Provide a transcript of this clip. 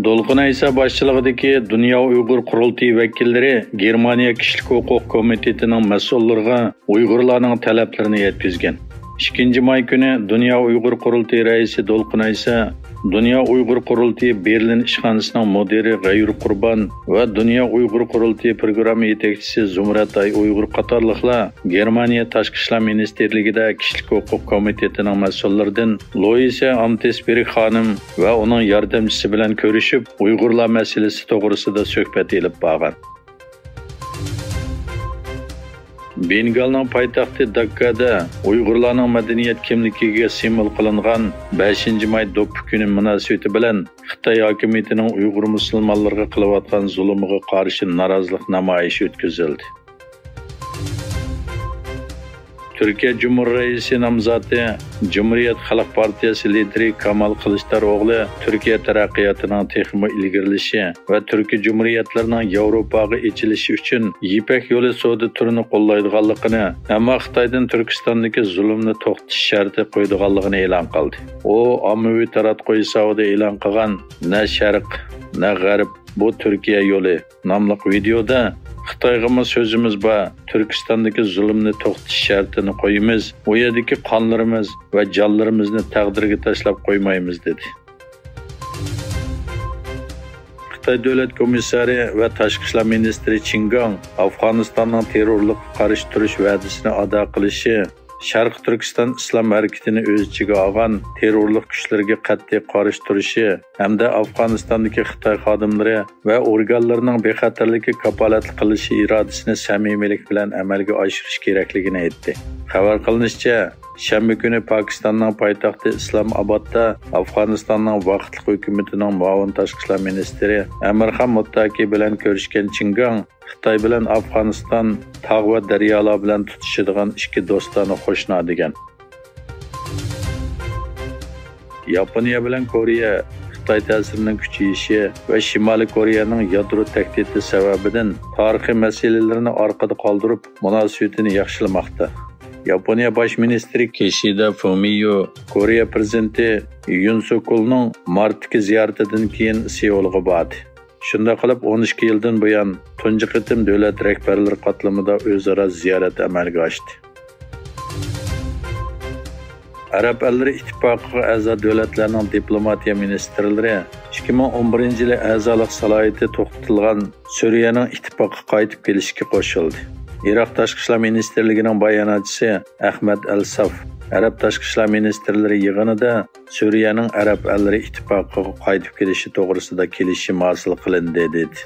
Dolqun Aysa boshchiligidagi Dunyo Uyg'ur qurultiyi vakillari Germaniya Kishilik huquq komitetining mas'ullariga Uyg'urlarning talablarini yetkazgan. 2-may kuni Dunyo Uyg'ur qurultiyi raisi Dolqun Aysa Dünya Uyghur Qurultiyi Berlin ishxonasining mudiri G'ayur Qurban va Dünya Uyghur Qurultiyi programma yetakchisi Zumrat Ay Uyg'ur qatorliqlar Germaniya Tashqi ishlar ministerligida Kishilik huquq komitetining mas'ullaridan Loisa Amtesberg xonim va uning yordamchisi bilan ko'rishib, Uyg'urlar masalasi to'g'risida suhbat olib borgan. Bengalning poytaxti Dakkada Uyg'urlarning madaniyat kimligiga simvol qilingan 5-may do'ppi kuni munosabati bilan Xitoy hokimiyatining Uyg'ur musulmonlarga qilayotgan zulmiga qarshi norozilik namoyishi o'tkazildi. Türkiye Cumhurbaşkanı namzati Cumhuriyet Xalq Partiyasi lideri Kamal Kılıçdaroğlu Türkiye taraqqiyotinin texmi ilgirilishi va Türkiye Cumhuriyetlarining Yevropaga echilishi uchun Ipak yo'li savdo turini qo'llaydiganligini, ammo Xitoydan Turkistondagi zulmni to'xtatish sharti qo'ydiganligini e'lon qildi. U ommaviy taratquy savdo e'lon qilgan "Na Sharq, na G'arb, bu Türkiye yo'li" nomli videoda Xitoyga sözümüz bor, Turkistondagi zulmni to'xtatish shartini qo'yamiz, u yerdagi qonlarimiz va jonlarimizni taqdirga tashlab qo'ymaymiz dedi. Xitoy davlat komissari va tashqi ishlar ministri Qin Gang Afg'onistonning terrorlik qarshi turish va'dasini ado qilishi, Sharq Turkiston islom harakatini o'z ichiga olgan terrorlik kuchlarga qat'iy qarshi turishi hamda Afg'onistondagi Xitoy xodimlari va organlarining bexatarligi kafolat qilishi irodasini samimiylik bilan amalga oshirish kerakligini aytdi. Xabar qilinishicha, shanba kuni Pokistonning poytaxti Islomobodda Afg'onistonning vaqtli hukumatining muavin tashqi ishlar ministri Amirxon Muttaqi bilan ko'rishgan Qin Gang Xitoy bilan Afg'oniston tog' va daryolar bilan tutishadigan ikki do'stona qo'shni degan. Yaponiya bilan Koreya Xitoy ta'sirining kuchayishi va Shimoliy Koreyaning yadro tahdidi sababidan tarixiy masalalarni orqada qoldirib, munosabatini yaxshilamoqda. Yaponiya bosh ministri Kishida Fumio Koreya prezidenti Yoon Suk-yeolning martdagi ziyaratidan keyin Seulga bordi. Shunda qilib 12 yildan buyon tunji qitim davlat rahbarlari qatlamida o'zaro ziyorat amalga oshdi. Arab ellari ittifoqiga a'zo davlatlarning diplomatiya ministrlari 2011-yili a'zolik salohiyati to'xtatilgan Suriyaning ittifoqqa qaytib kelishiga qo'shildi. Iroq tashqi ishlar ministerligining bayonotchisi Ahmad Al-Saf Arab tashqi ishlar ministrlari yig'inida Suriyaning Arab ellari ittifoqiga qaytib kelishi to'g'risida kelishim hosil qilindi dedi.